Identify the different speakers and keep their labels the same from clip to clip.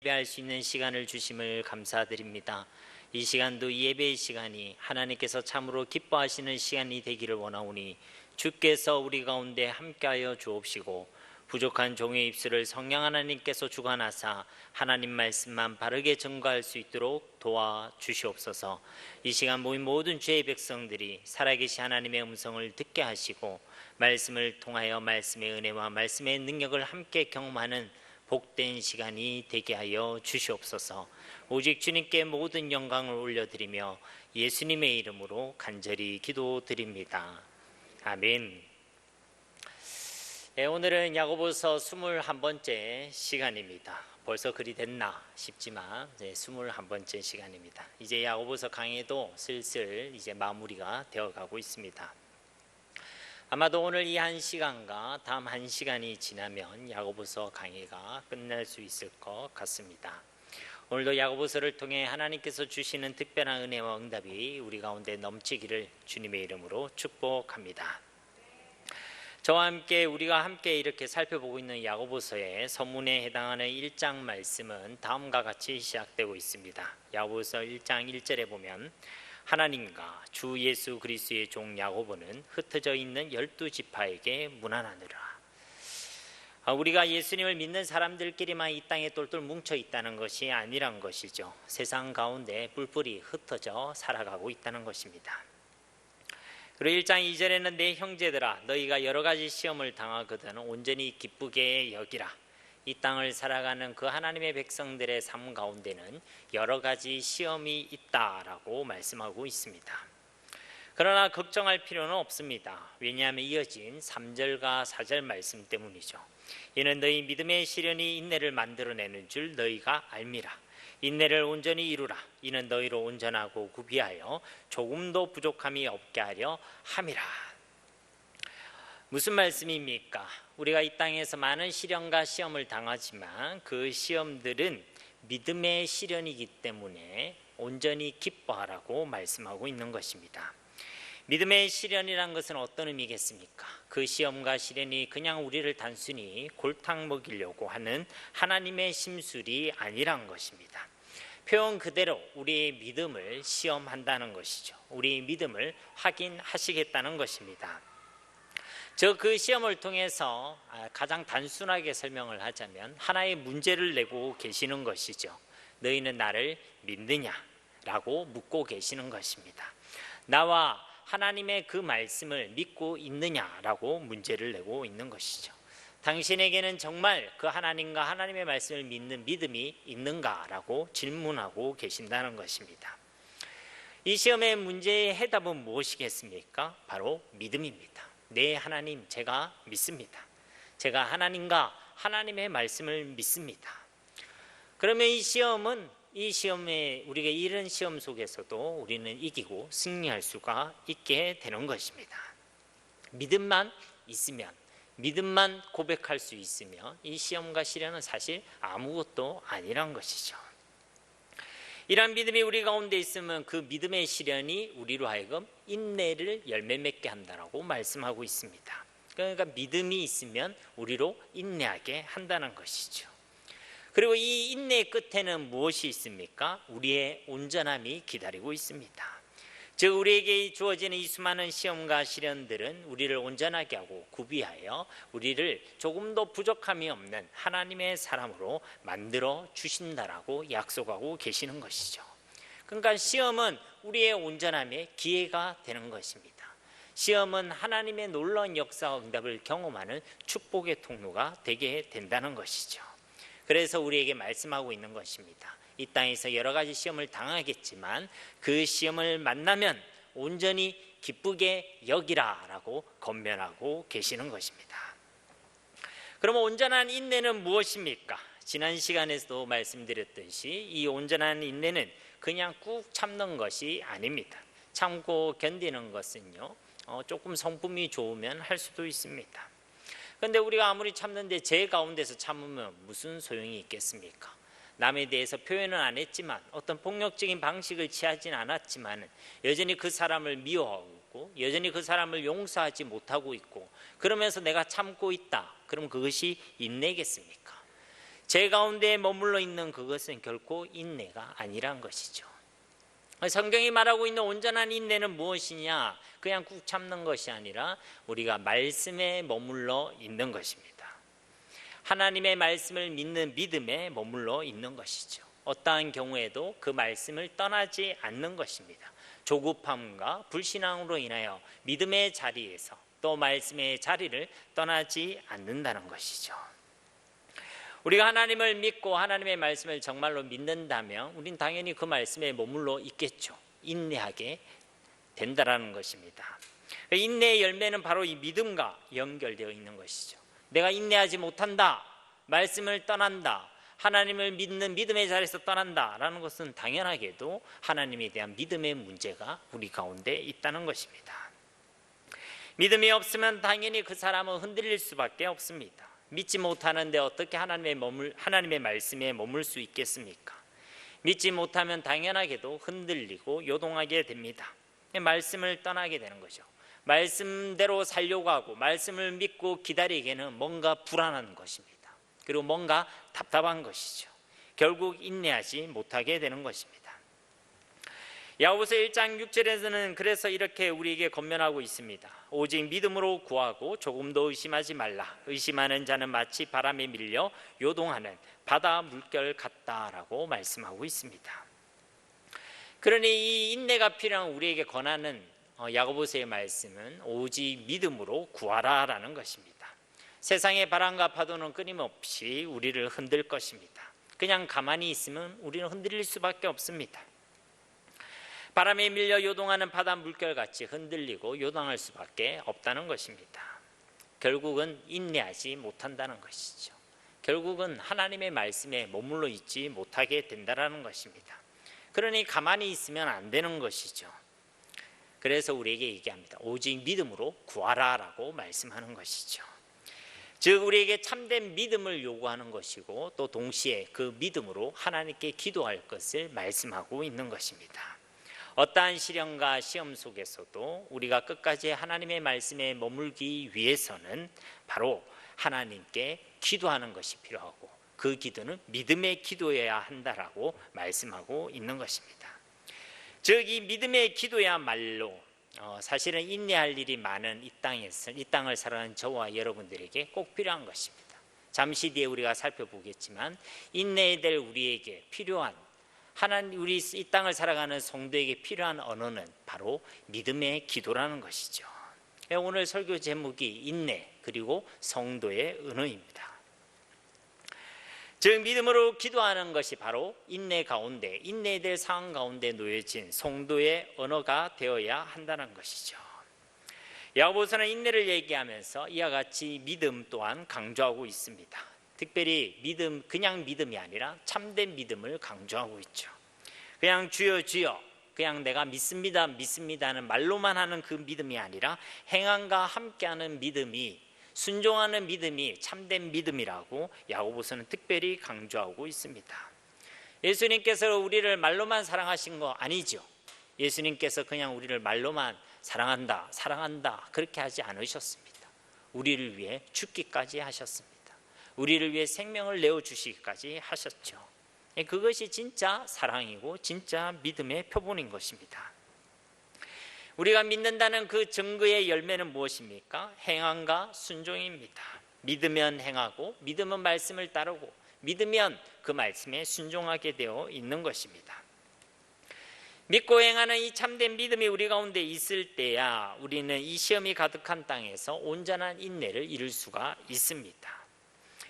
Speaker 1: 예배할 수 있는 시간을 주심을 감사드립니다. 이 시간도 이 예배의 시간이 하나님께서 참으로 기뻐하시는 시간이 되기를 원하오니 주께서 우리 가운데 함께하여 주옵시고 부족한 종의 입술을 성령 하나님께서 주관하사 하나님 말씀만 바르게 전가할 수 있도록 도와주시옵소서. 이 시간 모인 모든 주의 백성들이 살아계신 하나님의 음성을 듣게 하시고 말씀을 통하여 말씀의 은혜와 말씀의 능력을 함께 경험하는 복된 시간이 되게 하여 주시옵소서. 오직 주님께 모든 영광을 올려드리며 예수님의 이름으로 간절히 기도드립니다. 아멘. 오늘은 야고보서 21번째 시간입니다. 벌써 그리 됐나 싶지만 21번째 시간입니다. 이제 야고보서 강의도 슬슬 이제 마무리가 되어가고 있습니다. 아마도 오늘 이 한 시간과 다음 한 시간이 지나면 야고보서 강의가 끝날 수 있을 것 같습니다. 오늘도 야고보서를 통해 하나님께서 주시는 특별한 은혜와 응답이 우리 가운데 넘치기를 주님의 이름으로 축복합니다. 저와 함께 우리가 함께 이렇게 살펴보고 있는 야고보서의 서문에 해당하는 1장 말씀은 다음과 같이 시작되고 있습니다. 야고보서 1장 1절에 보면 하나님과 주 예수 그리스도의 종 야고보는 흩어져 있는 12지파에게 문안하느라. 우리가 예수님을 믿는 사람들끼리만 이 땅에 똘똘 뭉쳐 있다는 것이 아니란 것이죠. 세상 가운데 뿔뿔이 흩어져 살아가고 있다는 것입니다. 그리고 1장 2절에는 내 형제들아 너희가 여러 가지 시험을 당하거든 온전히 기쁘게 여기라. 이 땅을 살아가는 그 하나님의 백성들의 삶 가운데는 여러 가지 시험이 있다라고 말씀하고 있습니다. 그러나 걱정할 필요는 없습니다. 왜냐하면 이어진 3절과 4절 말씀 때문이죠. 이는 너희 믿음의 시련이 인내를 만들어내는 줄 너희가 알미라. 인내를 온전히 이루라. 이는 너희로 온전하고 구비하여 조금도 부족함이 없게 하려 함이라. 무슨 말씀입니까? 우리가 이 땅에서 많은 시련과 시험을 당하지만 그 시험들은 믿음의 시련이기 때문에 온전히 기뻐하라고 말씀하고 있는 것입니다. 믿음의 시련이란 것은 어떤 의미겠습니까? 그 시험과 시련이 그냥 우리를 단순히 골탕 먹이려고 하는 하나님의 심술이 아니란 것입니다. 표현 그대로 우리의 믿음을 시험한다는 것이죠. 우리의 믿음을 확인하시겠다는 것입니다. 그 시험을 통해서 가장 단순하게 설명을 하자면 하나의 문제를 내고 계시는 것이죠. 너희는 나를 믿느냐라고 묻고 계시는 것입니다. 나와 하나님의 그 말씀을 믿고 있느냐라고 문제를 내고 있는 것이죠. 당신에게는 정말 그 하나님과 하나님의 말씀을 믿는 믿음이 있는가라고 질문하고 계신다는 것입니다. 이 시험의 문제의 해답은 무엇이겠습니까? 바로 믿음입니다. 네, 하나님, 제가 믿습니다. 제가 하나님과 하나님의 말씀을 믿습니다. 그러면 이 시험에 우리가 이런 시험 속에서도 우리는 이기고 승리할 수가 있게 되는 것입니다. 믿음만 있으면, 믿음만 고백할 수 있으면 이 시험과 시련은 사실 아무것도 아니란 것이죠. 이러한 믿음이 우리 가운데 있으면 그 믿음의 시련이 우리로 하여금 인내를 열매 맺게 한다라고 말씀하고 있습니다. 그러니까 믿음이 있으면 우리로 인내하게 한다는 것이죠. 그리고 이 인내의 끝에는 무엇이 있습니까? 우리의 온전함이 기다리고 있습니다. 즉 우리에게 주어지는 이 수많은 시험과 시련들은 우리를 온전하게 하고 구비하여 우리를 조금도 부족함이 없는 하나님의 사람으로 만들어 주신다라고 약속하고 계시는 것이죠. 그러니까 시험은 우리의 온전함의 기회가 되는 것입니다. 시험은 하나님의 놀라운 역사와 응답을 경험하는 축복의 통로가 되게 된다는 것이죠. 그래서 우리에게 말씀하고 있는 것입니다. 이 땅에서 여러 가지 시험을 당하겠지만 그 시험을 만나면 온전히 기쁘게 여기라라고 권면하고 계시는 것입니다. 그러면 온전한 인내는 무엇입니까? 지난 시간에서도 말씀드렸듯이 이 온전한 인내는 그냥 꾹 참는 것이 아닙니다. 참고 견디는 것은요, 조금 성품이 좋으면 할 수도 있습니다. 그런데 우리가 아무리 참는데 제 가운데서 참으면 무슨 소용이 있겠습니까? 남에 대해서 표현은 안 했지만 어떤 폭력적인 방식을 취하진 않았지만 여전히 그 사람을 미워하고 있고 여전히 그 사람을 용서하지 못하고 있고 그러면서 내가 참고 있다. 그럼 그것이 인내겠습니까? 제 가운데 머물러 있는 그것은 결코 인내가 아니란 것이죠. 성경이 말하고 있는 온전한 인내는 무엇이냐? 그냥 꾹 참는 것이 아니라 우리가 말씀에 머물러 있는 것입니다. 하나님의 말씀을 믿는 믿음에 머물러 있는 것이죠. 어떠한 경우에도 그 말씀을 떠나지 않는 것입니다. 조급함과 불신앙으로 인하여 믿음의 자리에서 또 말씀의 자리를 떠나지 않는다는 것이죠. 우리가 하나님을 믿고 하나님의 말씀을 정말로 믿는다면 우린 당연히 그 말씀에 머물러 있겠죠. 인내하게 된다라는 것입니다. 인내의 열매는 바로 이 믿음과 연결되어 있는 것이죠. 내가 인내하지 못한다, 말씀을 떠난다, 하나님을 믿는 믿음의 자리에서 떠난다라는 것은 당연하게도 하나님에 대한 믿음의 문제가 우리 가운데 있다는 것입니다. 믿음이 없으면 당연히 그 사람은 흔들릴 수밖에 없습니다. 믿지 못하는데 어떻게 하나님의 말씀에 머물 수 있겠습니까? 믿지 못하면 당연하게도 흔들리고 요동하게 됩니다. 말씀을 떠나게 되는 거죠. 말씀대로 살려고 하고 말씀을 믿고 기다리기에는 뭔가 불안한 것입니다. 그리고 뭔가 답답한 것이죠. 결국 인내하지 못하게 되는 것입니다. 야고보서 1장 6절에서는 그래서 이렇게 우리에게 권면하고 있습니다. 오직 믿음으로 구하고 조금도 의심하지 말라. 의심하는 자는 마치 바람에 밀려 요동하는 바다 물결 같다라고 말씀하고 있습니다. 그러니 이 인내가 필요한 우리에게 권하는 야고보서의 말씀은 오직 믿음으로 구하라라는 것입니다. 세상의 바람과 파도는 끊임없이 우리를 흔들 것입니다. 그냥 가만히 있으면 우리는 흔들릴 수밖에 없습니다. 바람에 밀려 요동하는 바다 물결같이 흔들리고 요동할 수밖에 없다는 것입니다. 결국은 인내하지 못한다는 것이죠. 결국은 하나님의 말씀에 머물러 있지 못하게 된다는 것입니다. 그러니 가만히 있으면 안 되는 것이죠. 그래서 우리에게 얘기합니다. 오직 믿음으로 구하라라고 말씀하는 것이죠. 즉 우리에게 참된 믿음을 요구하는 것이고 또 동시에 그 믿음으로 하나님께 기도할 것을 말씀하고 있는 것입니다. 어떠한 시련과 시험 속에서도 우리가 끝까지 하나님의 말씀에 머물기 위해서는 바로 하나님께 기도하는 것이 필요하고 그 기도는 믿음의 기도여야 한다라고 말씀하고 있는 것입니다. 즉 이 믿음의 기도야말로 사실은 인내할 일이 많은 이 땅을 살아가는 저와 여러분들에게 꼭 필요한 것입니다. 잠시 뒤에 우리가 살펴보겠지만 인내해야 될 우리에게 필요한 우리 이 땅을 살아가는 성도에게 필요한 언어는 바로 믿음의 기도라는 것이죠. 오늘 설교 제목이 인내 그리고 성도의 언어입니다. 즉 믿음으로 기도하는 것이 바로 인내에 될 상황 가운데 놓여진 성도의 언어가 되어야 한다는 것이죠. 야고보서는 인내를 얘기하면서 이와 같이 믿음 또한 강조하고 있습니다. 특별히 그냥 믿음이 아니라 참된 믿음을 강조하고 있죠. 그냥 주여 주여 그냥 내가 믿습니다는 말로만 하는 그 믿음이 아니라 행함과 함께하는 믿음이 순종하는 믿음이 참된 믿음이라고 야고보서는 특별히 강조하고 있습니다. 예수님께서 우리를 말로만 사랑하신 거 아니죠. 예수님께서 그냥 우리를 말로만 사랑한다 그렇게 하지 않으셨습니다. 우리를 위해 죽기까지 하셨습니다. 우리를 위해 생명을 내어주시기까지 하셨죠. 그것이 진짜 사랑이고 진짜 믿음의 표본인 것입니다. 우리가 믿는다는 그 증거의 열매는 무엇입니까? 행함과 순종입니다. 믿으면 행하고 믿으면 말씀을 따르고 믿으면 그 말씀에 순종하게 되어 있는 것입니다. 믿고 행하는 이 참된 믿음이 우리 가운데 있을 때야 우리는 이 시험이 가득한 땅에서 온전한 인내를 이룰 수가 있습니다.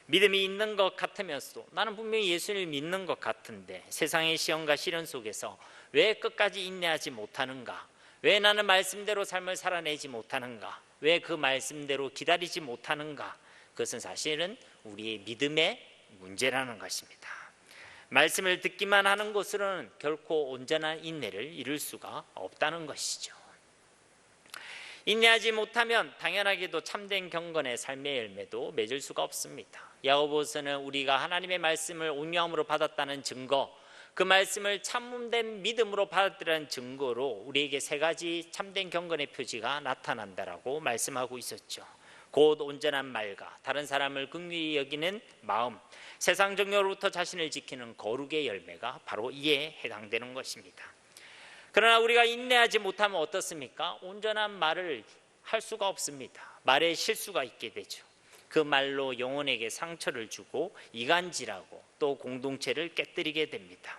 Speaker 1: 믿음이 있는 것 같으면서도 나는 분명히 예수를 믿는 것 같은데 세상의 시험과 시련 속에서 왜 끝까지 인내하지 못하는가? 왜 나는 말씀대로 삶을 살아내지 못하는가? 왜 그 말씀대로 기다리지 못하는가? 그것은 사실은 우리의 믿음의 문제라는 것입니다. 말씀을 듣기만 하는 것으로는 결코 온전한 인내를 이룰 수가 없다는 것이죠. 인내하지 못하면 당연하게도 참된 경건의 삶의 열매도 맺을 수가 없습니다. 야고보서는 우리가 하나님의 말씀을 온유함으로 받았다는 증거, 그 말씀을 참된 믿음으로 받았다는 증거로 우리에게 세 가지 참된 경건의 표지가 나타난다라고 말씀하고 있었죠. 곧 온전한 말과 다른 사람을 긍휼히 여기는 마음, 세상 정욕으로부터 자신을 지키는 거룩의 열매가 바로 이에 해당되는 것입니다. 그러나 우리가 인내하지 못하면 어떻습니까? 온전한 말을 할 수가 없습니다. 말에 실수가 있게 되죠. 그 말로 영혼에게 상처를 주고 이간질하고 또 공동체를 깨뜨리게 됩니다.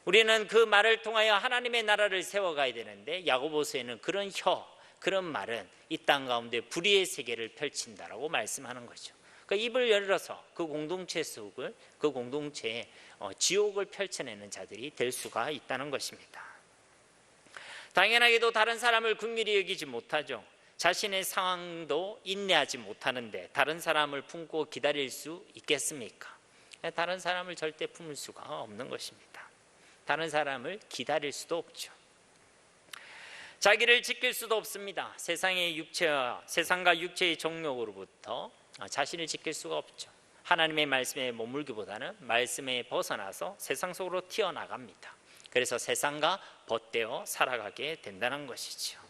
Speaker 1: 우리는 그 말을 통하여 하나님의 나라를 세워가야 되는데 야고보서에는 그런 말은 이 땅 가운데 불의의 세계를 펼친다라고 말씀하는 거죠. 그러니까 입을 열어서 그 공동체 속을, 그 공동체에 지옥을 펼쳐내는 자들이 될 수가 있다는 것입니다. 당연하게도 다른 사람을 긍휼히 여기지 못하죠. 자신의 상황도 인내하지 못하는데 다른 사람을 품고 기다릴 수 있겠습니까? 다른 사람을 절대 품을 수가 없는 것입니다. 다른 사람을 기다릴 수도 없죠. 자기를 지킬 수도 없습니다. 세상과 육체의 정욕으로부터 자신을 지킬 수가 없죠. 하나님의 말씀에 머물기보다는 말씀에 벗어나서 세상 속으로 튀어나갑니다. 그래서 세상과 벗대어 살아가게 된다는 것이죠.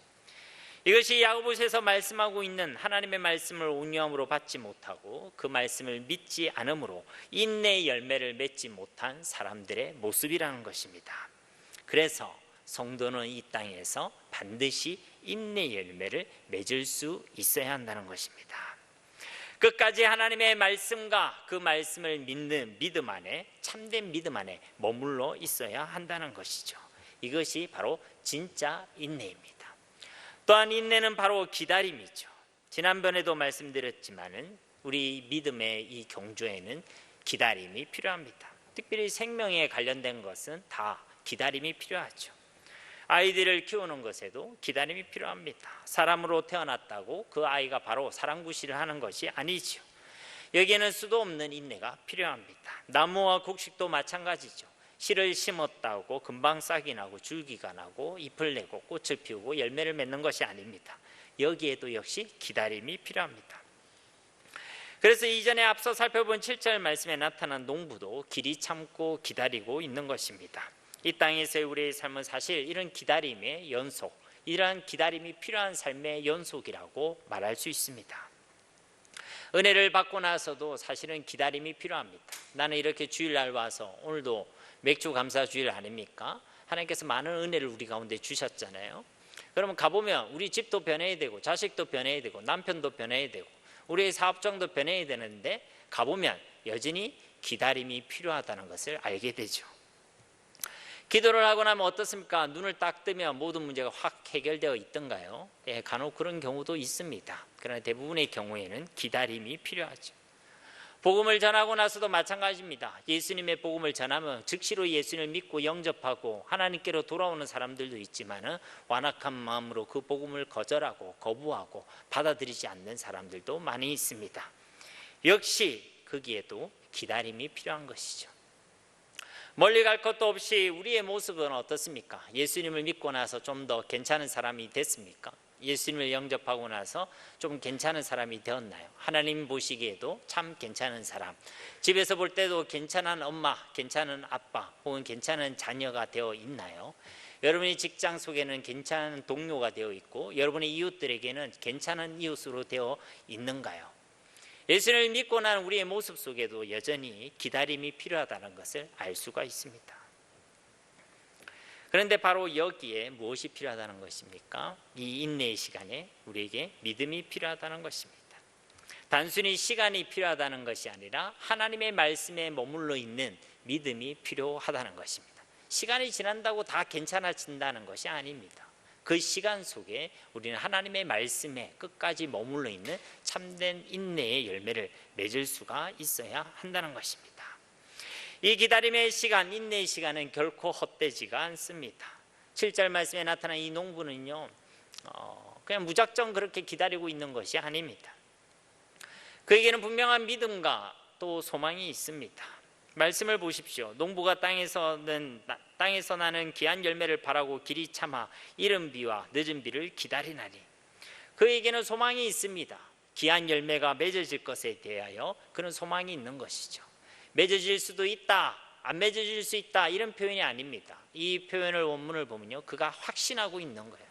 Speaker 1: 이것이 야고보서에서 말씀하고 있는 하나님의 말씀을 온유함으로 받지 못하고 그 말씀을 믿지 않음으로 인내의 열매를 맺지 못한 사람들의 모습이라는 것입니다. 그래서 성도는 이 땅에서 반드시 인내의 열매를 맺을 수 있어야 한다는 것입니다. 끝까지 하나님의 말씀과 그 말씀을 믿는 믿음 안에, 참된 믿음 안에 머물러 있어야 한다는 것이죠. 이것이 바로 진짜 인내입니다. 또한 인내는 바로 기다림이죠. 지난번에도 말씀드렸지만은 우리 믿음의 이 경주에는 기다림이 필요합니다. 특별히 생명에 관련된 것은 다 기다림이 필요하죠. 아이들을 키우는 것에도 기다림이 필요합니다. 사람으로 태어났다고 그 아이가 바로 사랑구실을 하는 것이 아니죠. 여기에는 수도 없는 인내가 필요합니다. 나무와 곡식도 마찬가지죠. 씨를 심었다고 금방 싹이 나고 줄기가 나고 잎을 내고 꽃을 피우고 열매를 맺는 것이 아닙니다. 여기에도 역시 기다림이 필요합니다. 그래서 이전에 앞서 살펴본 7절 말씀에 나타난 농부도 길이 참고 기다리고 있는 것입니다. 이 땅에서의 우리의 삶은 사실 이런 기다림의 연속, 이러한 기다림이 필요한 삶의 연속이라고 말할 수 있습니다. 은혜를 받고 나서도 사실은 기다림이 필요합니다. 나는 이렇게 주일날 와서 오늘도 맥주 감사 주일 아닙니까? 하나님께서 많은 은혜를 우리 가운데 주셨잖아요. 그러면 가보면 우리 집도 변해야 되고 자식도 변해야 되고 남편도 변해야 되고 우리의 사업장도 변해야 되는데 가보면 여전히 기다림이 필요하다는 것을 알게 되죠. 기도를 하고 나면 어떻습니까? 눈을 딱 뜨면 모든 문제가 확 해결되어 있던가요? 간혹 그런 경우도 있습니다. 그러나 대부분의 경우에는 기다림이 필요하죠. 복음을 전하고 나서도 마찬가지입니다. 예수님의 복음을 전하면 즉시로 예수님을 믿고 영접하고 하나님께로 돌아오는 사람들도 있지만 완악한 마음으로 그 복음을 거절하고 거부하고 받아들이지 않는 사람들도 많이 있습니다. 역시 거기에도 기다림이 필요한 것이죠. 멀리 갈 것도 없이 우리의 모습은 어떻습니까? 예수님을 믿고 나서 좀 더 괜찮은 사람이 됐습니까? 예수님을 영접하고 나서 좀 괜찮은 사람이 되었나요? 하나님 보시기에도 참 괜찮은 사람, 집에서 볼 때도 괜찮은 엄마, 괜찮은 아빠 혹은 괜찮은 자녀가 되어 있나요? 여러분의 직장 속에는 괜찮은 동료가 되어 있고 여러분의 이웃들에게는 괜찮은 이웃으로 되어 있는가요? 예수님을 믿고 난 우리의 모습 속에도 여전히 기다림이 필요하다는 것을 알 수가 있습니다. 그런데 바로 여기에 무엇이 필요하다는 것입니까? 이 인내의 시간에 우리에게 믿음이 필요하다는 것입니다. 단순히 시간이 필요하다는 것이 아니라 하나님의 말씀에 머물러 있는 믿음이 필요하다는 것입니다. 시간이 지난다고 다 괜찮아진다는 것이 아닙니다. 그 시간 속에 우리는 하나님의 말씀에 끝까지 머물러 있는 참된 인내의 열매를 맺을 수가 있어야 한다는 것입니다. 이 기다림의 시간, 인내의 시간은 결코 헛되지가 않습니다. 7절 말씀에 나타난 이 농부는요, 그냥 무작정 그렇게 기다리고 있는 것이 아닙니다. 그에게는 분명한 믿음과 또 소망이 있습니다. 말씀을 보십시오. 농부가 땅에서 나는 귀한 열매를 바라고 길이 참아 이른 비와 늦은 비를 기다리나니, 그에게는 소망이 있습니다. 귀한 열매가 맺어질 것에 대하여 그런 소망이 있는 것이죠. 맺어질 수도 있다, 안 맺어질 수 있다, 이런 표현이 아닙니다. 이 표현을 원문을 보면요, 그가 확신하고 있는 거예요.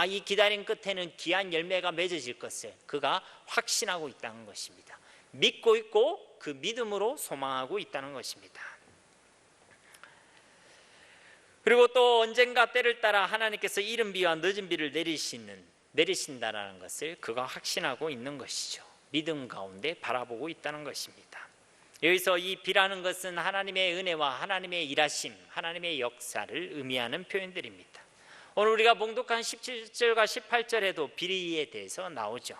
Speaker 1: 이 기다림 끝에는 귀한 열매가 맺어질 것을 그가 확신하고 있다는 것입니다. 믿고 있고 그 믿음으로 소망하고 있다는 것입니다. 그리고 또 언젠가 때를 따라 하나님께서 이른 비와 늦은 비를 내리신다라는 것을 그가 확신하고 있는 것이죠. 믿음 가운데 바라보고 있다는 것입니다. 여기서 이 비라는 것은 하나님의 은혜와 하나님의 일하심, 하나님의 역사를 의미하는 표현들입니다. 오늘 우리가 봉독한 17절과 18절에도 비에 대해서 나오죠.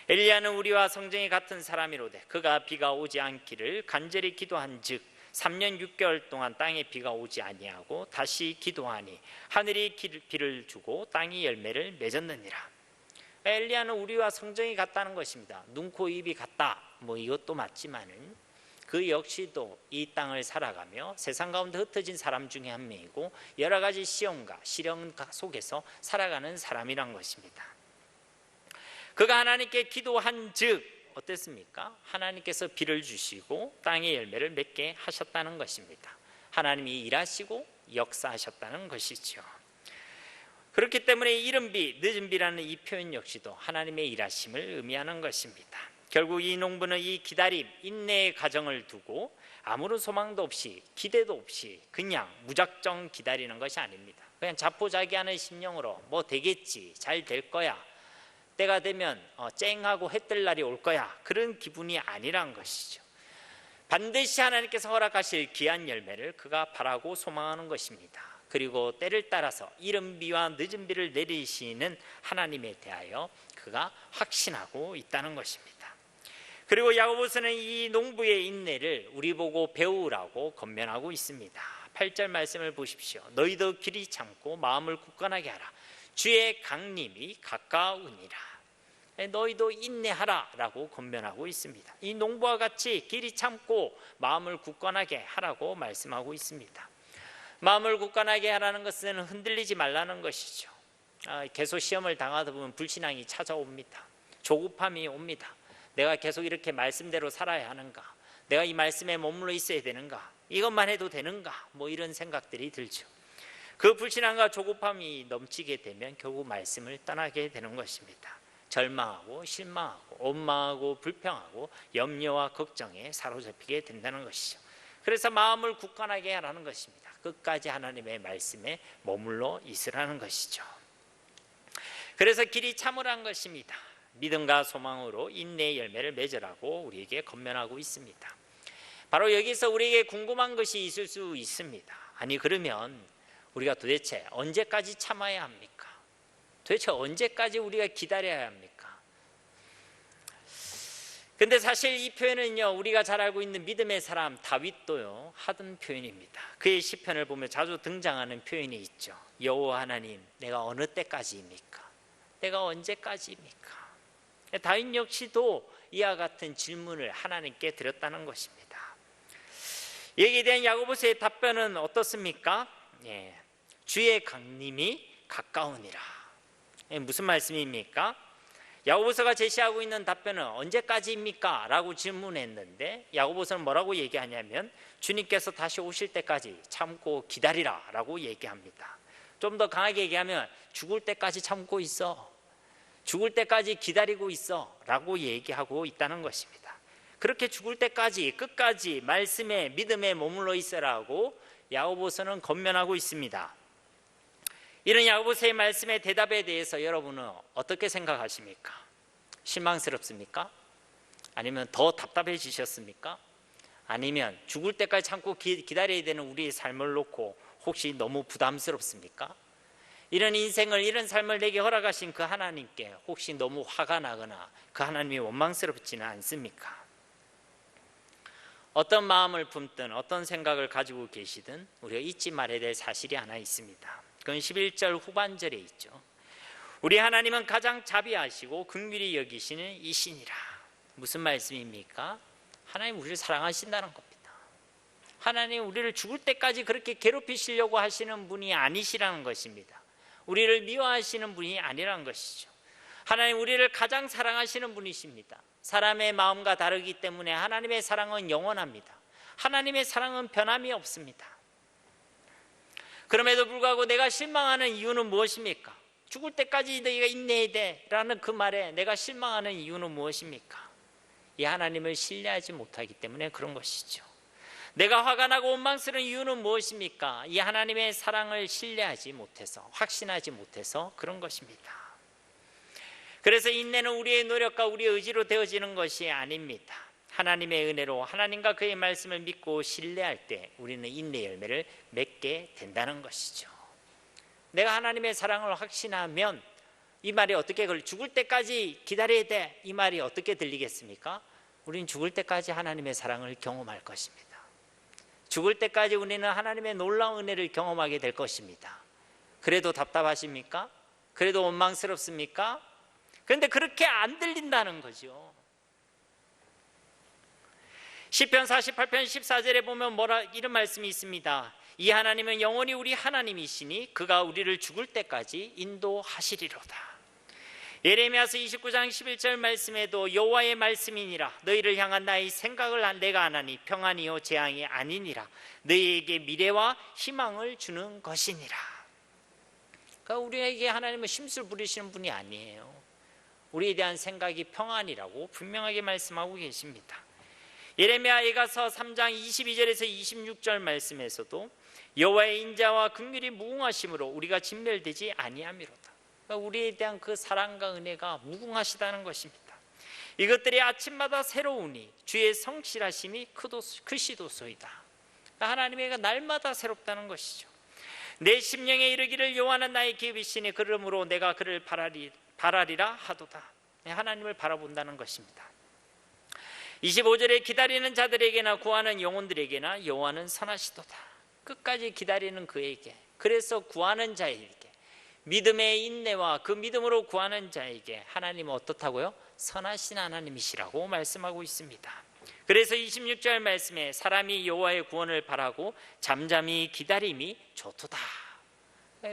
Speaker 1: 엘리야는 우리와 성정이 같은 사람이로되 그가 비가 오지 않기를 간절히 기도한즉 3년 6개월 동안 땅에 비가 오지 아니하고 다시 기도하니 하늘이 비를 주고 땅이 열매를 맺었느니라. 엘리야는 우리와 성정이 같다는 것입니다. 눈, 코, 입이 같다, 이것도 맞지만은 그 역시도 이 땅을 살아가며 세상 가운데 흩어진 사람 중에 한 명이고 여러 가지 시험과 시련 속에서 살아가는 사람이란 것입니다. 그가 하나님께 기도한 즉 어땠습니까? 하나님께서 비를 주시고 땅의 열매를 맺게 하셨다는 것입니다. 하나님이 일하시고 역사하셨다는 것이죠. 그렇기 때문에 이른 비, 늦은 비라는 이 표현 역시도 하나님의 일하심을 의미하는 것입니다. 결국 이 농부는 이 기다림, 인내의 과정을 두고 아무런 소망도 없이 기대도 없이 그냥 무작정 기다리는 것이 아닙니다. 그냥 자포자기하는 심령으로 되겠지, 잘 될 거야, 때가 되면 쨍하고 해 뜰 날이 올 거야, 그런 기분이 아니란 것이죠. 반드시 하나님께서 허락하실 귀한 열매를 그가 바라고 소망하는 것입니다. 그리고 때를 따라서 이른 비와 늦은 비를 내리시는 하나님에 대하여 그가 확신하고 있다는 것입니다. 그리고 야고보서는 이 농부의 인내를 우리 보고 배우라고 권면하고 있습니다. 8절 말씀을 보십시오. 너희도 길이 참고 마음을 굳건하게 하라. 주의 강림이 가까우니라. 너희도 인내하라 라고 권면하고 있습니다. 이 농부와 같이 길이 참고 마음을 굳건하게 하라고 말씀하고 있습니다. 마음을 굳건하게 하라는 것은 흔들리지 말라는 것이죠. 계속 시험을 당하다 보면 불신앙이 찾아옵니다. 조급함이 옵니다. 내가 계속 이렇게 말씀대로 살아야 하는가? 내가 이 말씀에 머물러 있어야 되는가? 이것만 해도 되는가? 이런 생각들이 들죠. 그 불신앙과 조급함이 넘치게 되면 결국 말씀을 떠나게 되는 것입니다. 절망하고 실망하고 원망하고 불평하고 염려와 걱정에 사로잡히게 된다는 것이죠. 그래서 마음을 굳건하게 하라는 것입니다. 끝까지 하나님의 말씀에 머물러 있으라는 것이죠. 그래서 길이 참으라는 것입니다. 믿음과 소망으로 인내의 열매를 맺으라고 우리에게 권면하고 있습니다. 바로 여기서 우리에게 궁금한 것이 있을 수 있습니다. 아니 그러면 우리가 도대체 언제까지 참아야 합니까? 도대체 언제까지 우리가 기다려야 합니까? 근데 사실 이 표현은요, 우리가 잘 알고 있는 믿음의 사람 다윗도요 하던 표현입니다. 그의 시편을 보면 자주 등장하는 표현이 있죠. 여호와 하나님, 내가 어느 때까지입니까? 내가 언제까지입니까? 다윗 역시도 이와 같은 질문을 하나님께 드렸다는 것입니다. 여기에 대한 야고보서의 답변은 어떻습니까? 주의 강림이 가까우니라. 무슨 말씀입니까? 야고보서가 제시하고 있는 답변은 언제까지입니까? 라고 질문했는데 야고보서는 뭐라고 얘기하냐면 주님께서 다시 오실 때까지 참고 기다리라 라고 얘기합니다. 좀 더 강하게 얘기하면 죽을 때까지 참고 있어, 죽을 때까지 기다리고 있어 라고 얘기하고 있다는 것입니다. 그렇게 죽을 때까지 끝까지 말씀에 믿음에 머물러 있으라고 야고보서는 권면하고 있습니다. 이런 야고보서의 말씀의 대답에 대해서 여러분은 어떻게 생각하십니까? 실망스럽습니까? 아니면 더 답답해지셨습니까? 아니면 죽을 때까지 참고 기다려야 되는 우리의 삶을 놓고 혹시 너무 부담스럽습니까? 이런 인생을, 이런 삶을 내게 허락하신 그 하나님께 혹시 너무 화가 나거나 그 하나님이 원망스럽지는 않습니까? 어떤 마음을 품든 어떤 생각을 가지고 계시든 우리가 잊지 말아야 될 사실이 하나 있습니다. 그건 11절 후반절에 있죠. 우리 하나님은 가장 자비하시고 긍휼히 여기시는 이신이라. 무슨 말씀입니까? 하나님 우리를 사랑하신다는 겁니다. 하나님 우리를 죽을 때까지 그렇게 괴롭히시려고 하시는 분이 아니시라는 것입니다. 우리를 미워하시는 분이 아니라는 것이죠. 하나님 우리를 가장 사랑하시는 분이십니다. 사람의 마음과 다르기 때문에 하나님의 사랑은 영원합니다. 하나님의 사랑은 변함이 없습니다. 그럼에도 불구하고 내가 실망하는 이유는 무엇입니까? 죽을 때까지 너희가 인내해야 돼 라는 그 말에 내가 실망하는 이유는 무엇입니까? 이 하나님을 신뢰하지 못하기 때문에 그런 것이죠. 내가 화가 나고 원망스러운 이유는 무엇입니까? 이 하나님의 사랑을 신뢰하지 못해서, 확신하지 못해서 그런 것입니다. 그래서 인내는 우리의 노력과 우리의 의지로 되어지는 것이 아닙니다. 하나님의 은혜로 하나님과 그의 말씀을 믿고 신뢰할 때 우리는 인내 열매를 맺게 된다는 것이죠. 내가 하나님의 사랑을 확신하면 이 말이 어떻게, 죽을 때까지 기다려야 돼, 이 말이 어떻게 들리겠습니까? 우리는 죽을 때까지 하나님의 사랑을 경험할 것입니다. 죽을 때까지 우리는 하나님의 놀라운 은혜를 경험하게 될 것입니다. 그래도 답답하십니까? 그래도 원망스럽습니까? 그런데 그렇게 안 들린다는 거죠. 시편 48편 14절에 보면 이런 말씀이 있습니다. 이 하나님은 영원히 우리 하나님이시니 그가 우리를 죽을 때까지 인도하시리로다. 예레미야서 29장 11절 말씀에도 여호와의 말씀이니라 너희를 향한 나의 생각을 내가 아나니 평안이요 재앙이 아니니라 너희에게 미래와 희망을 주는 것이니라. 그러니까 우리에게 하나님은 심술 부리시는 분이 아니에요. 우리에 대한 생각이 평안이라고 분명하게 말씀하고 계십니다. 예레미야 예가서 3장 22절에서 26절 말씀에서도 여호와의 인자와 긍휼이 무궁하심으로 우리가 진멸되지 아니함이로다. 그러니까 우리에 대한 그 사랑과 은혜가 무궁하시다는 것입니다. 이것들이 아침마다 새로우니 주의 성실하심이 크시도소이다. 그러니까 하나님의 날마다 새롭다는 것이죠. 내 심령에 이르기를 여호와는 나의 기업이시니 그러므로 내가 그를 바라리라 하도다. 하나님을 바라본다는 것입니다. 25절에 기다리는 자들에게나 구하는 영혼들에게나 여호와는 선하시도다. 끝까지 기다리는 그에게, 그래서 구하는 자에게, 믿음의 인내와 그 믿음으로 구하는 자에게 하나님은 어떻다고요? 선하신 하나님이시라고 말씀하고 있습니다. 그래서 26절 말씀에 사람이 여호와의 구원을 바라고 잠잠히 기다림이 좋도다.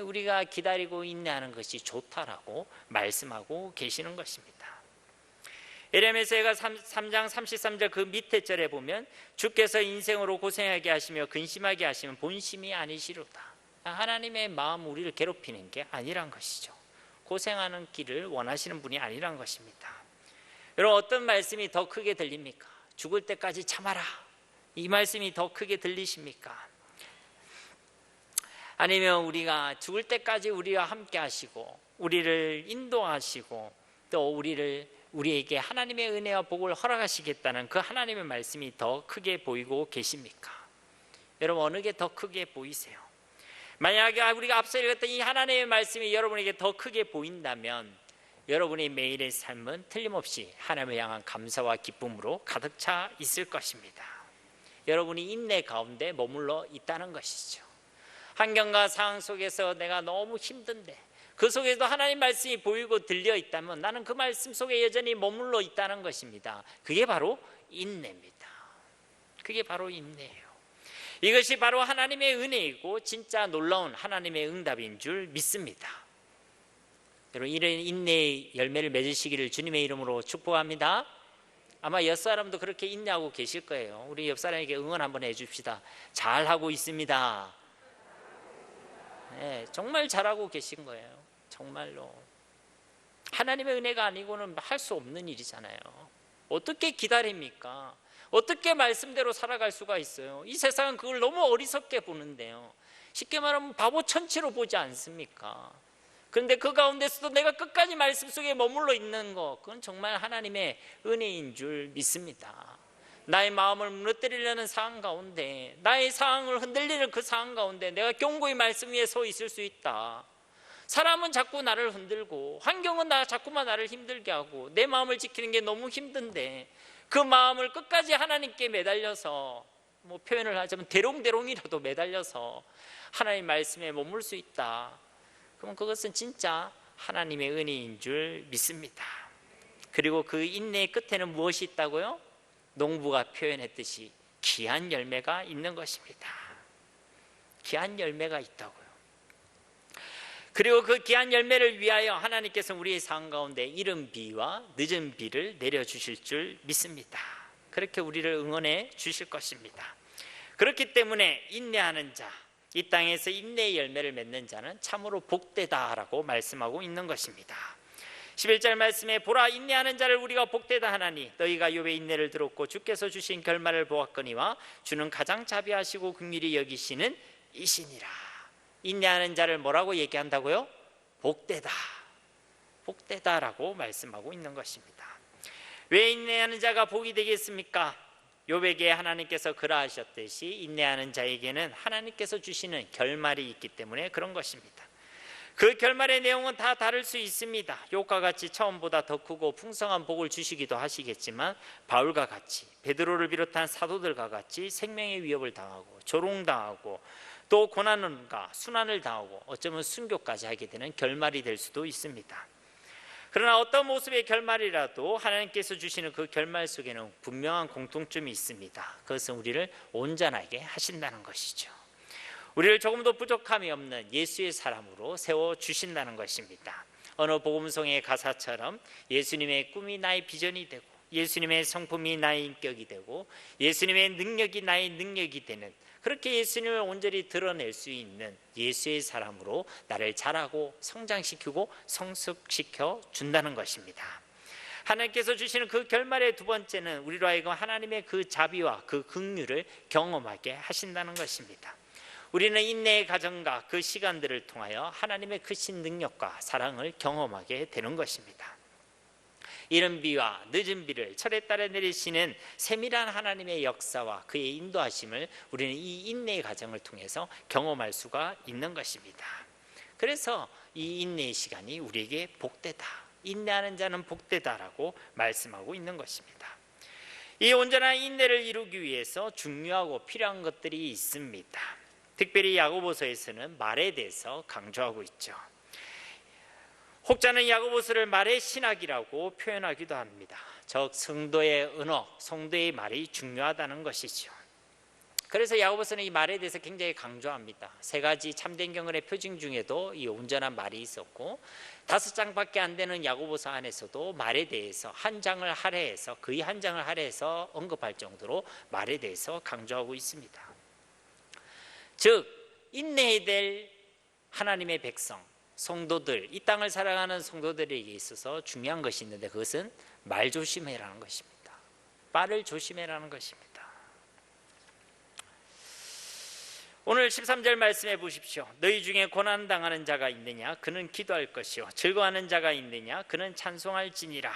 Speaker 1: 우리가 기다리고 인내하는 것이 좋다라고 말씀하고 계시는 것입니다. 예레미야서 3장 33절 그 밑에 절에 보면 주께서 인생으로 고생하게 하시며 근심하게 하시면 본심이 아니시로다. 하나님의 마음 우리를 괴롭히는 게 아니란 것이죠. 고생하는 길을 원하시는 분이 아니란 것입니다. 여러분, 어떤 말씀이 더 크게 들립니까? 죽을 때까지 참아라, 이 말씀이 더 크게 들리십니까? 아니면 우리가 죽을 때까지 우리와 함께 하시고 우리를 인도하시고 또 우리에게 하나님의 은혜와 복을 허락하시겠다는 그 하나님의 말씀이 더 크게 보이고 계십니까? 여러분, 어느 게 더 크게 보이세요? 만약에 우리가 앞서 읽었던 이 하나님의 말씀이 여러분에게 더 크게 보인다면 여러분의 매일의 삶은 틀림없이 하나님을 향한 감사와 기쁨으로 가득 차 있을 것입니다. 여러분이 인내 가운데 머물러 있다는 것이죠. 환경과 상황 속에서 내가 너무 힘든데 그 속에도 하나님 말씀이 보이고 들려 있다면 나는 그 말씀 속에 여전히 머물러 있다는 것입니다. 그게 바로 인내입니다. 그게 바로 인내예요. 이것이 바로 하나님의 은혜이고 진짜 놀라운 하나님의 응답인 줄 믿습니다. 여러분, 이런 인내의 열매를 맺으시기를 주님의 이름으로 축복합니다. 아마 옆사람도 그렇게 인내하고 계실 거예요. 우리 옆사람에게 응원 한번 해줍시다. 잘하고 있습니다. 네, 정말 잘하고 계신 거예요. 정말로 하나님의 은혜가 아니고는 할 수 없는 일이잖아요. 어떻게 기다립니까? 어떻게 말씀대로 살아갈 수가 있어요? 이 세상은 그걸 너무 어리석게 보는데요. 쉽게 말하면 바보 천치로 보지 않습니까? 그런데 그 가운데서도 내가 끝까지 말씀 속에 머물러 있는 것, 그건 정말 하나님의 은혜인 줄 믿습니다. 나의 마음을 무너뜨리려는 상황 가운데, 나의 상황을 흔들리는 그 상황 가운데 내가 견고히 말씀 위에 서 있을 수 있다. 사람은 자꾸 나를 흔들고 환경은 자꾸만 나를 힘들게 하고 내 마음을 지키는 게 너무 힘든데 그 마음을 끝까지 하나님께 매달려서, 표현을 하자면 대롱대롱이라도 매달려서 하나님 말씀에 머물 수 있다. 그럼 그것은 진짜 하나님의 은혜인 줄 믿습니다. 그리고 그 인내의 끝에는 무엇이 있다고요? 농부가 표현했듯이 귀한 열매가 있는 것입니다. 귀한 열매가 있다고요. 그리고 그 귀한 열매를 위하여 하나님께서 우리의 삶 가운데 이른 비와 늦은 비를 내려주실 줄 믿습니다. 그렇게 우리를 응원해 주실 것입니다. 그렇기 때문에 인내하는 자, 이 땅에서 인내의 열매를 맺는 자는 참으로 복되다라고 말씀하고 있는 것입니다. 11절 말씀에 보라 인내하는 자를 우리가 복되다 하나니 너희가 욥의 인내를 들었고 주께서 주신 결말을 보았거니와 주는 가장 자비하시고 긍휼히 여기시는 이시니라. 인내하는 자를 뭐라고 얘기한다고요? 복되다, 복되다라고 말씀하고 있는 것입니다. 왜 인내하는 자가 복이 되겠습니까? 욥에게 하나님께서 그러하셨듯이 인내하는 자에게는 하나님께서 주시는 결말이 있기 때문에 그런 것입니다. 그 결말의 내용은 다 다를 수 있습니다. 욥과 같이 처음보다 더 크고 풍성한 복을 주시기도 하시겠지만 바울과 같이, 베드로를 비롯한 사도들과 같이 생명의 위협을 당하고 조롱당하고 또 고난과 순환을 당하고 어쩌면 순교까지 하게 되는 결말이 될 수도 있습니다. 그러나 어떤 모습의 결말이라도 하나님께서 주시는 그 결말 속에는 분명한 공통점이 있습니다. 그것은 우리를 온전하게 하신다는 것이죠. 우리를 조금도 부족함이 없는 예수의 사람으로 세워주신다는 것입니다. 어느 복음송의 가사처럼 예수님의 꿈이 나의 비전이 되고 예수님의 성품이 나의 인격이 되고 예수님의 능력이 나의 능력이 되는, 그렇게 예수님을 온전히 드러낼 수 있는 예수의 사람으로 나를 자라고 성장시키고 성숙시켜 준다는 것입니다. 하나님께서 주시는 그 결말의 두 번째는 우리로 하여금 하나님의 그 자비와 그 긍휼을 경험하게 하신다는 것입니다. 우리는 인내의 과정과 그 시간들을 통하여 하나님의 크신 능력과 사랑을 경험하게 되는 것입니다. 이른 비와 늦은 비를 철에 따라 내리시는 세밀한 하나님의 역사와 그의 인도하심을 우리는 이 인내의 과정을 통해서 경험할 수가 있는 것입니다. 그래서 이 인내의 시간이 우리에게 복되다, 인내하는 자는 복되다라고 말씀하고 있는 것입니다. 이 온전한 인내를 이루기 위해서 중요하고 필요한 것들이 있습니다. 특별히 야고보서에서는 말에 대해서 강조하고 있죠. 혹자는 야고보서를 말의 신학이라고 표현하기도 합니다. 즉 성도의 언어, 성도의 말이 중요하다는 것이죠. 그래서 야고보서는 이 말에 대해서 굉장히 강조합니다. 세 가지 참된 경건의 표징 중에도 이 온전한 말이 있었고 5장밖에 안 되는 야고보서 안에서도 말에 대해서 한 장을 할애해서, 거의 한 장을 할애해서 언급할 정도로 말에 대해서 강조하고 있습니다. 즉 인내해야 될 하나님의 백성, 성도들, 이 땅을 살아가는 성도들에게 있어서 중요한 것이 있는데 그것은 말 조심해라는 것입니다. 말을 조심해라는 것입니다. 오늘 13절 말씀해 보십시오. 너희 중에 고난당하는 자가 있느냐? 그는 기도할 것이요 즐거워하는 자가 있느냐? 그는 찬송할지니라.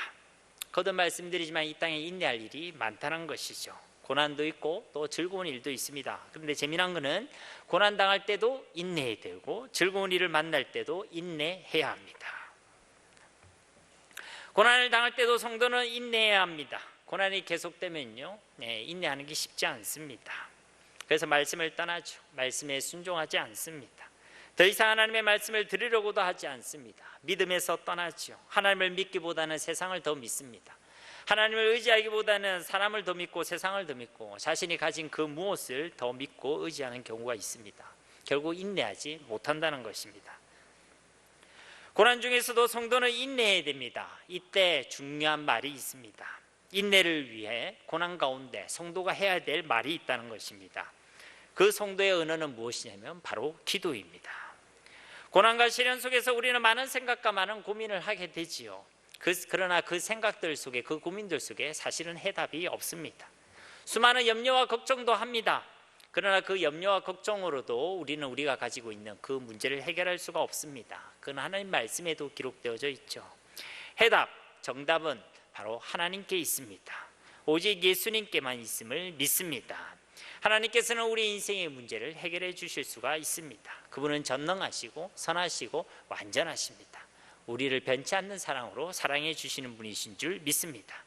Speaker 1: 거듭 말씀드리지만 이 땅에 인내할 일이 많다는 것이죠. 고난도 있고 또 즐거운 일도 있습니다. 그런데 재미난 것은 고난당할 때도 인내해야 되고 즐거운 일을 만날 때도 인내해야 합니다. 고난을 당할 때도 성도는 인내해야 합니다. 고난이 계속되면요, 인내하는 게 쉽지 않습니다. 그래서 말씀을 떠나죠. 말씀에 순종하지 않습니다. 더 이상 하나님의 말씀을 들으려고도 하지 않습니다. 믿음에서 떠나죠. 하나님을 믿기보다는 세상을 더 믿습니다. 하나님을 의지하기보다는 사람을 더 믿고 세상을 더 믿고 자신이 가진 그 무엇을 더 믿고 의지하는 경우가 있습니다. 결국 인내하지 못한다는 것입니다. 고난 중에서도 성도는 인내해야 됩니다. 이때 중요한 말이 있습니다. 인내를 위해 고난 가운데 성도가 해야 될 말이 있다는 것입니다. 그 성도의 언어는 무엇이냐면 바로 기도입니다. 고난과 시련 속에서 우리는 많은 생각과 많은 고민을 하게 되지요. 그러나 그 생각들 속에, 그 고민들 속에 사실은 해답이 없습니다. 수많은 염려와 걱정도 합니다. 그러나 그 염려와 걱정으로도 우리는 우리가 가지고 있는 그 문제를 해결할 수가 없습니다. 그건 하나님 말씀에도 기록되어져 있죠. 해답, 정답은 바로 하나님께 있습니다. 오직 예수님께만 있음을 믿습니다. 하나님께서는 우리 인생의 문제를 해결해 주실 수가 있습니다. 그분은 전능하시고 선하시고 완전하십니다. 우리를 변치 않는 사랑으로 사랑해 주시는 분이신 줄 믿습니다.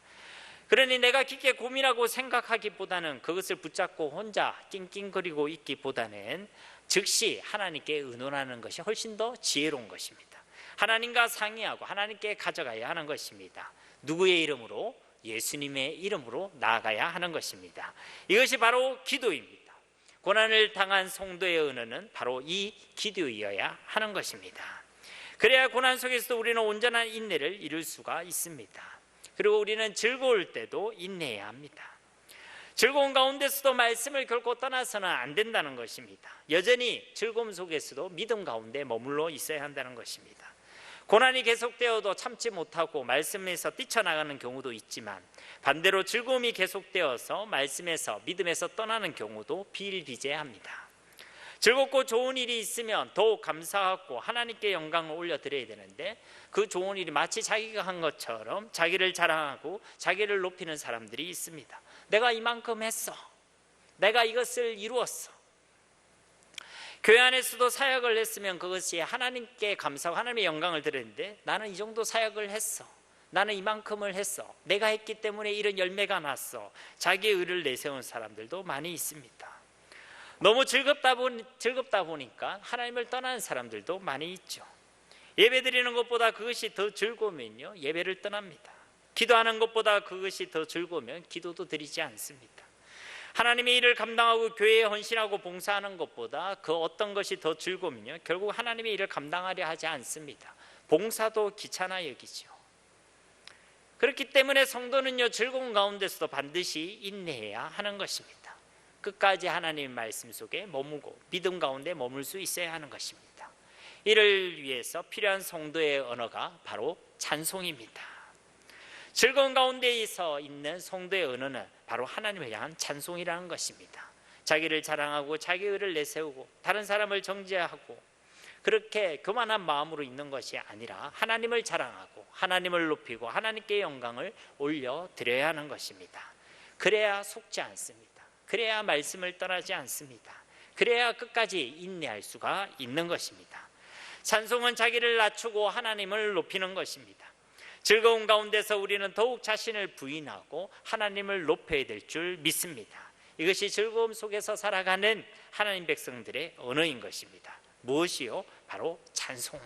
Speaker 1: 그러니 내가 깊게 고민하고 생각하기보다는 그것을 붙잡고 혼자 낑낑거리고 있기보다는 즉시 하나님께 의논하는 것이 훨씬 더 지혜로운 것입니다. 하나님과 상의하고 하나님께 가져가야 하는 것입니다. 누구의 이름으로? 예수님의 이름으로 나아가야 하는 것입니다. 이것이 바로 기도입니다. 고난을 당한 성도의 언어는 바로 이 기도이어야 하는 것입니다. 그래야 고난 속에서도 우리는 온전한 인내를 이룰 수가 있습니다. 그리고 우리는 즐거울 때도 인내해야 합니다. 즐거운 가운데서도 말씀을 결코 떠나서는 안 된다는 것입니다. 여전히 즐거움 속에서도 믿음 가운데 머물러 있어야 한다는 것입니다. 고난이 계속되어도 참지 못하고 말씀에서 뛰쳐나가는 경우도 있지만, 반대로 즐거움이 계속되어서 말씀에서 믿음에서 떠나는 경우도 비일비재합니다. 즐겁고 좋은 일이 있으면 더욱 감사하고 하나님께 영광을 올려드려야 되는데, 그 좋은 일이 마치 자기가 한 것처럼 자기를 자랑하고 자기를 높이는 사람들이 있습니다. 내가 이만큼 했어, 내가 이것을 이루었어. 교회 안에서도 사역을 했으면 그것이 하나님께 감사하고 하나님의 영광을 드렸는데, 나는 이 정도 사역을 했어, 나는 이만큼을 했어, 내가 했기 때문에 이런 열매가 났어, 자기의 의를 내세운 사람들도 많이 있습니다. 너무 즐겁다 보니까 하나님을 떠나는 사람들도 많이 있죠. 예배 드리는 것보다 그것이 더 즐거우면요, 예배를 떠납니다. 기도하는 것보다 그것이 더 즐거우면 기도도 드리지 않습니다. 하나님의 일을 감당하고 교회에 헌신하고 봉사하는 것보다 그 어떤 것이 더 즐거우면요, 결국 하나님의 일을 감당하려 하지 않습니다. 봉사도 귀찮아 여기죠. 그렇기 때문에 성도는요, 즐거운 가운데서도 반드시 인내해야 하는 것입니다. 끝까지 하나님의 말씀 속에 머무고 믿음 가운데 머물 수 있어야 하는 것입니다. 이를 위해서 필요한 성도의 언어가 바로 찬송입니다. 즐거운 가운데에서 있는 성도의 언어는 바로 하나님을 향한 찬송이라는 것입니다. 자기를 자랑하고 자기의 의를 내세우고 다른 사람을 정죄하고 그렇게 교만한 마음으로 있는 것이 아니라 하나님을 자랑하고 하나님을 높이고 하나님께 영광을 올려드려야 하는 것입니다. 그래야 속지 않습니다. 그래야 말씀을 떠나지 않습니다. 그래야 끝까지 인내할 수가 있는 것입니다. 찬송은 자기를 낮추고 하나님을 높이는 것입니다. 즐거운 가운데서 우리는 더욱 자신을 부인하고 하나님을 높여야 될 줄 믿습니다. 이것이 즐거움 속에서 살아가는 하나님 백성들의 언어인 것입니다. 무엇이요? 바로 찬송이.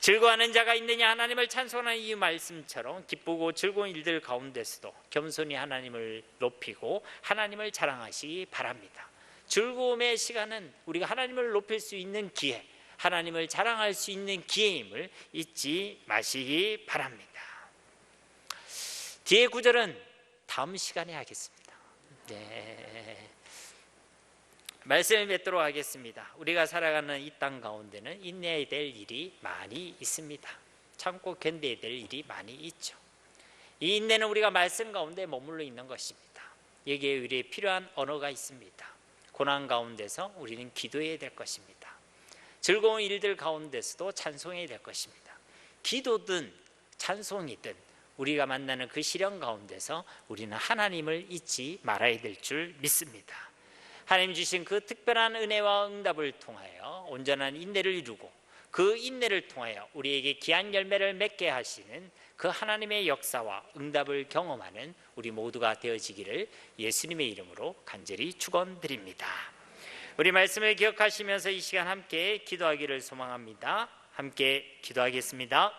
Speaker 1: 즐거워하는 자가 있느냐? 하나님을 찬송하는 이 말씀처럼 기쁘고 즐거운 일들 가운데서도 겸손히 하나님을 높이고 하나님을 자랑하시기 바랍니다. 즐거움의 시간은 우리가 하나님을 높일 수 있는 기회, 하나님을 자랑할 수 있는 기회임을 잊지 마시기 바랍니다. 뒤에 구절은 다음 시간에 하겠습니다. 말씀을 맺도록 하겠습니다. 우리가 살아가는 이 땅 가운데는 인내해야 될 일이 많이 있습니다. 참고 견뎌야 될 일이 많이 있죠. 이 인내는 우리가 말씀 가운데 머물러 있는 것입니다. 여기에 우리의 필요한 언어가 있습니다. 고난 가운데서 우리는 기도해야 될 것입니다. 즐거운 일들 가운데서도 찬송해야 될 것입니다. 기도든 찬송이든 우리가 만나는 그 시련 가운데서 우리는 하나님을 잊지 말아야 될 줄 믿습니다. 하나님 주신 그 특별한 은혜와 응답을 통하여 온전한 인내를 이루고 그 인내를 통하여 우리에게 귀한 열매를 맺게 하시는 그 하나님의 역사와 응답을 경험하는 우리 모두가 되어지기를 예수님의 이름으로 간절히 축원드립니다. 우리 말씀을 기억하시면서 이 시간 함께 기도하기를 소망합니다. 함께 기도하겠습니다.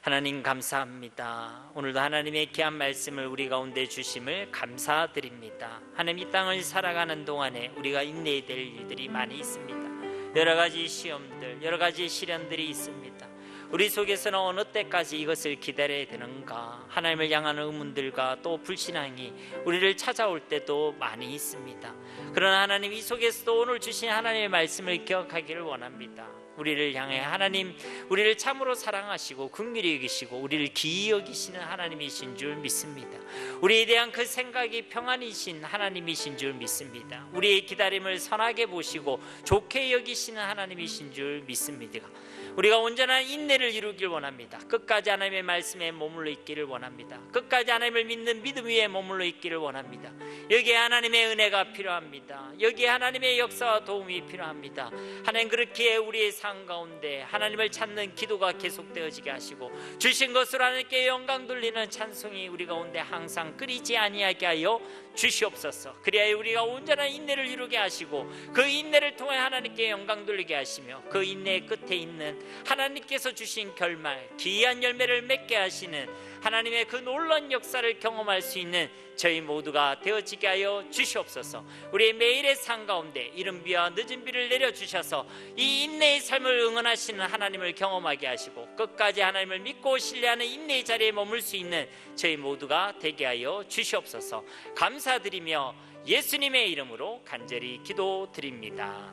Speaker 1: 하나님 감사합니다. 오늘도 하나님의 귀한 말씀을 우리 가운데 주심을 감사드립니다. 하나님 이 땅을 살아가는 동안에 우리가 인내해야 될 일들이 많이 있습니다. 여러 가지 시험들, 여러 가지 시련들이 있습니다. 우리 속에서는 어느 때까지 이것을 기다려야 되는가, 하나님을 향하는 의문들과 또 불신앙이 우리를 찾아올 때도 많이 있습니다. 그러나 하나님 이 속에서도 오늘 주신 하나님의 말씀을 기억하기를 원합니다. 우리를 향해 하나님, 우리를 참으로 사랑하시고 긍휼히 여기시고 우리를 기이 여기시는 하나님이신 줄 믿습니다. 우리에 대한 그 생각이 평안이신 하나님이신 줄 믿습니다. 우리의 기다림을 선하게 보시고 좋게 여기시는 하나님이신 줄 믿습니다. 우리가 온전한 인내를 이루길 원합니다. 끝까지 하나님의 말씀에 머물러 있기를 원합니다. 끝까지 하나님을 믿는 믿음 위에 머물러 있기를 원합니다. 여기에 하나님의 은혜가 필요합니다. 여기에 하나님의 역사와 도움이 필요합니다. 하나님 그렇기에 우리의 삶 가운데 하나님을 찾는 기도가 계속되어지게 하시고 주신 것으로 하나님께 영광 돌리는 찬송이 우리 가운데 항상 끊이지 아니하게 하여 주시옵소서. 그리하여 우리가 온전한 인내를 이루게 하시고 그 인내를 통해 하나님께 영광 돌리게 하시며 그 인내의 끝에 있는 하나님께서 주신 결말, 기이한 열매를 맺게 하시는 하나님의 그 놀라운 역사를 경험할 수 있는 저희 모두가 되어지게 하여 주시옵소서. 우리의 매일의 삶 가운데 이른 비와 늦은 비를 내려주셔서 이 인내의 삶을 응원하시는 하나님을 경험하게 하시고 끝까지 하나님을 믿고 신뢰하는 인내의 자리에 머물 수 있는 저희 모두가 되게 하여 주시옵소서. 감사드리며 예수님의 이름으로 간절히 기도드립니다.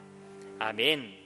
Speaker 1: 아멘.